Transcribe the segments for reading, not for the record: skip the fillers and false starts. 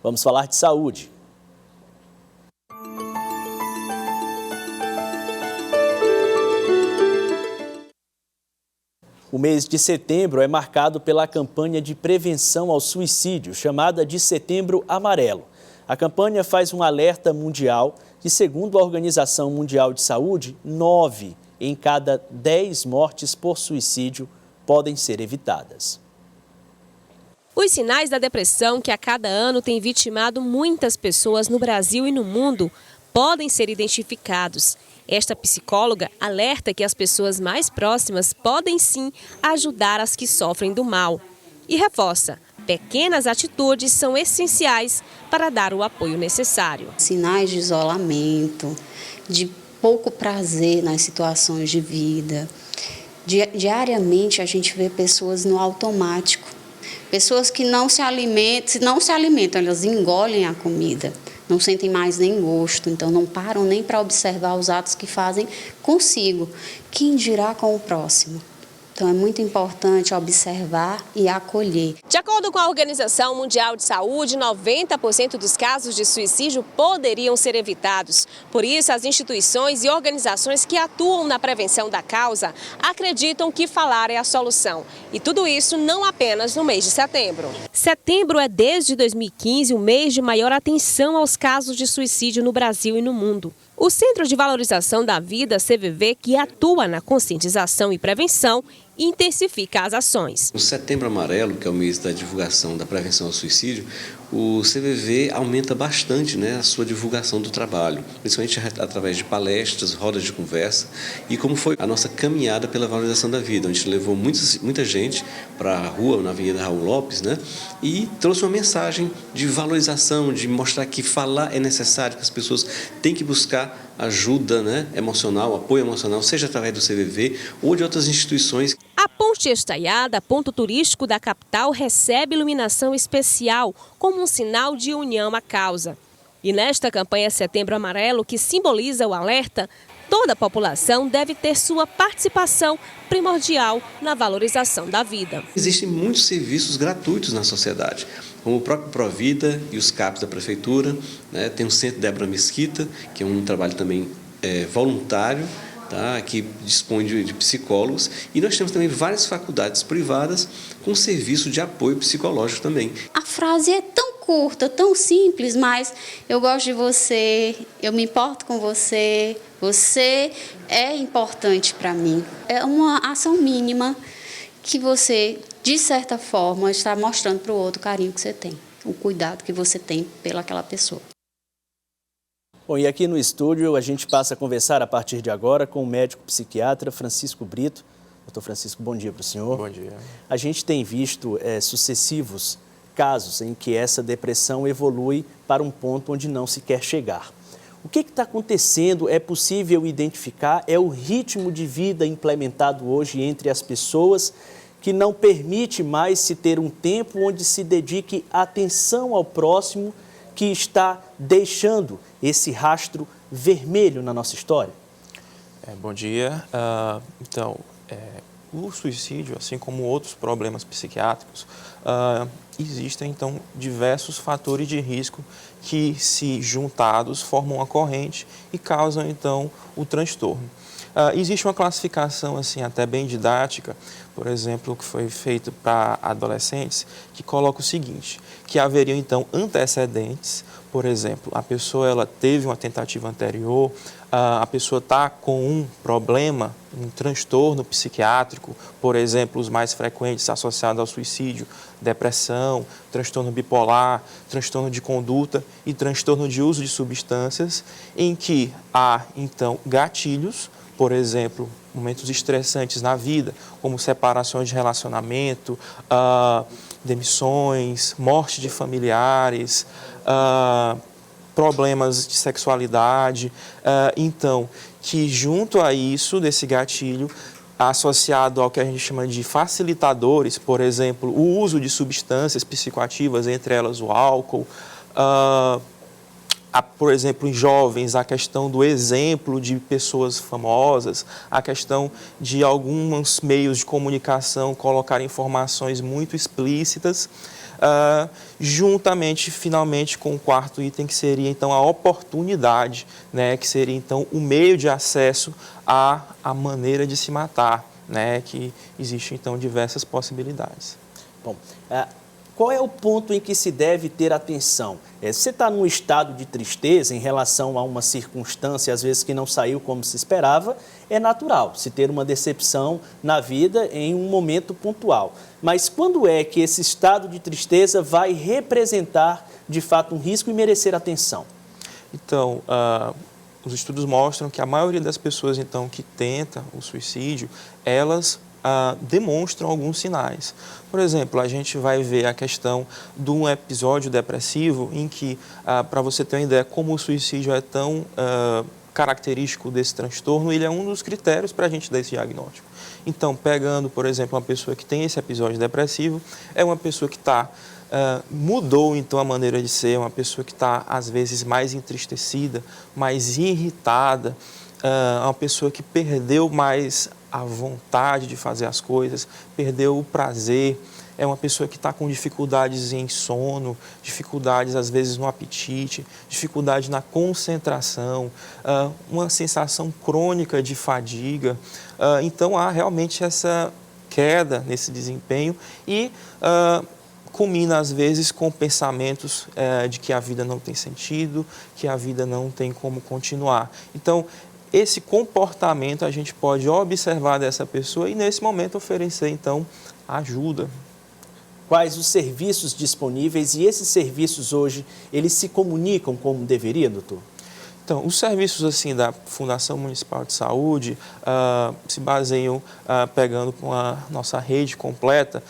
Vamos falar de saúde. O mês de setembro é marcado pela campanha de prevenção ao suicídio, chamada de Setembro Amarelo. A campanha faz um alerta mundial que, segundo a Organização Mundial de Saúde, 9 em cada 10 mortes por suicídio podem ser evitadas. Os sinais da depressão, que a cada ano tem vitimado muitas pessoas no Brasil e no mundo, podem ser identificados. Esta psicóloga alerta que as pessoas mais próximas podem sim ajudar as que sofrem do mal. E reforça, pequenas atitudes são essenciais para dar o apoio necessário. Sinais de isolamento, de pouco prazer nas situações de vida. Diariamente a gente vê pessoas no automático. Pessoas que não se alimentam, elas engolem a comida. Não sentem mais nem gosto, então não param nem para observar os atos que fazem consigo. Quem dirá com o próximo? Então é muito importante observar e acolher. De acordo com a Organização Mundial de Saúde, 90% dos casos de suicídio poderiam ser evitados. Por isso, as instituições e organizações que atuam na prevenção da causa acreditam que falar é a solução. E tudo isso não apenas no mês de setembro. Setembro é, desde 2015, o mês de maior atenção aos casos de suicídio no Brasil e no mundo. O Centro de Valorização da Vida, CVV, que atua na conscientização e prevenção, intensifica as ações. No Setembro Amarelo, que é o mês da divulgação da prevenção ao suicídio, o CVV aumenta bastante, a sua divulgação do trabalho, principalmente através de palestras, rodas de conversa, e como foi a nossa caminhada pela valorização da vida, onde a gente levou muita gente para a rua, na Avenida Raul Lopes, e trouxe uma mensagem de valorização, de mostrar que falar é necessário, que as pessoas têm que buscar ajuda emocional, apoio emocional, seja através do CVV ou de outras instituições. A Ponte Estaiada, ponto turístico da capital, recebe iluminação especial como um sinal de união à causa. E nesta campanha Setembro Amarelo, que simboliza o alerta, toda a população deve ter sua participação primordial na valorização da vida. Existem muitos serviços gratuitos na sociedade, como o próprio Provida e os CAPs da Prefeitura, tem o Centro Débora Mesquita, que é um trabalho também voluntário, que dispõe de psicólogos, e nós temos também várias faculdades privadas com serviço de apoio psicológico também. A frase é tão curta, tão simples, mas eu gosto de você, eu me importo com você, você é importante para mim. É uma ação mínima que você, de certa forma, está mostrando para o outro o carinho que você tem, o cuidado que você tem pelaquela pessoa. Bom, e aqui no estúdio a gente passa a conversar a partir de agora com o médico psiquiatra Francisco Brito. Doutor Francisco, bom dia para o senhor. Bom dia. A gente tem visto sucessivos casos em que essa depressão evolui para um ponto onde não se quer chegar. O que está acontecendo? É possível identificar? É o ritmo de vida implementado hoje entre as pessoas que não permite mais se ter um tempo onde se dedique atenção ao próximo, que está deixando esse rastro vermelho na nossa história? Bom dia. O suicídio, assim como outros problemas psiquiátricos, existem, então, diversos fatores de risco que, se juntados, formam uma corrente e causam, então, o transtorno. Existe uma classificação, assim, até bem didática, por exemplo, que foi feito para adolescentes, que coloca o seguinte, que haveriam, então, antecedentes. Por exemplo, a pessoa ela teve uma tentativa anterior, a pessoa está com um problema, um transtorno psiquiátrico, por exemplo, os mais frequentes associados ao suicídio, depressão, transtorno bipolar, transtorno de conduta e transtorno de uso de substâncias, em que há, então, gatilhos, por exemplo, momentos estressantes na vida, como separações de relacionamento, demissões, morte de familiares, problemas de sexualidade, então, que junto a isso, desse gatilho, associado ao que a gente chama de facilitadores, por exemplo, o uso de substâncias psicoativas, entre elas o álcool, por exemplo, em jovens, a questão do exemplo de pessoas famosas, a questão de alguns meios de comunicação colocar informações muito explícitas, juntamente, finalmente, com o quarto item, que seria, então, a oportunidade, né, que seria, então, o meio de acesso à maneira de se matar, né, que existem, então, diversas possibilidades. Bom, qual é o ponto em que se deve ter atenção? Você está num estado de tristeza em relação a uma circunstância, às vezes, que não saiu como se esperava, é natural se ter uma decepção na vida em um momento pontual. Mas quando é que esse estado de tristeza vai representar, de fato, um risco e merecer atenção? Então, os estudos mostram que a maioria das pessoas, então, que tenta o suicídio, elas demonstram alguns sinais. Por exemplo, a gente vai ver a questão de um episódio depressivo em que, para você ter uma ideia como o suicídio é tão característico desse transtorno, ele é um dos critérios para a gente dar esse diagnóstico. Então, pegando, por exemplo, uma pessoa que tem esse episódio depressivo, é uma pessoa que mudou, então, a maneira de ser, uma pessoa que está, às vezes, mais entristecida, mais irritada, uma pessoa que perdeu mais a vontade de fazer as coisas, perdeu o prazer, é uma pessoa que está com dificuldades em sono, dificuldades às vezes no apetite, dificuldade na concentração, uma sensação crônica de fadiga. Então há realmente essa queda nesse desempenho e culmina às vezes com pensamentos de que a vida não tem sentido, que a vida não tem como continuar. Então, esse comportamento a gente pode observar dessa pessoa e, nesse momento, oferecer, então, ajuda. Quais os serviços disponíveis e esses serviços hoje, eles se comunicam como deveria, doutor? Então, os serviços assim da Fundação Municipal de Saúde se baseiam pegando com a nossa rede completa.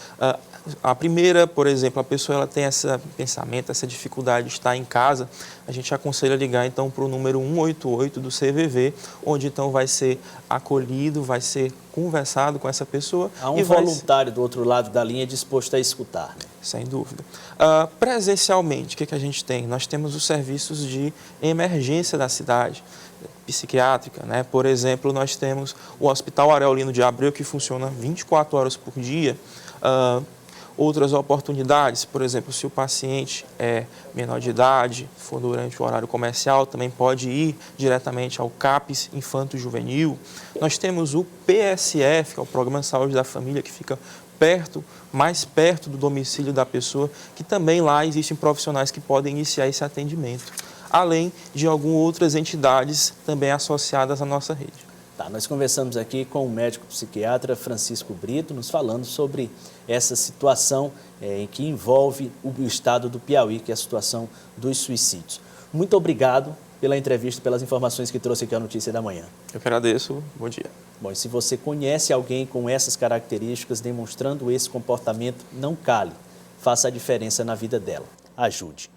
A primeira, por exemplo, a pessoa ela tem esse pensamento, essa dificuldade de estar em casa, a gente aconselha ligar então para o número 188 do CVV, onde então vai ser acolhido, vai ser conversado com essa pessoa. Há um voluntário do outro lado da linha disposto a escutar. Né? Sem dúvida. Presencialmente, o que a gente tem? Nós temos os serviços de emergência da cidade, psiquiátrica, né? Por exemplo, nós temos o Hospital Areolino de Abreu, que funciona 24 horas por dia. Outras oportunidades, por exemplo, se o paciente é menor de idade, for durante o horário comercial, também pode ir diretamente ao CAPS Infanto-Juvenil. Nós temos o PSF, que é o Programa de Saúde da Família, que fica mais perto do domicílio da pessoa, que também lá existem profissionais que podem iniciar esse atendimento, além de algumas outras entidades também associadas à nossa rede. Nós conversamos aqui com o médico psiquiatra Francisco Brito, nos falando sobre essa situação em que envolve o estado do Piauí, que é a situação dos suicídios. Muito obrigado pela entrevista, pelas informações que trouxe aqui à Notícia da Manhã. Eu que agradeço. Bom dia. Bom, e se você conhece alguém com essas características, demonstrando esse comportamento, não cale. Faça a diferença na vida dela. Ajude.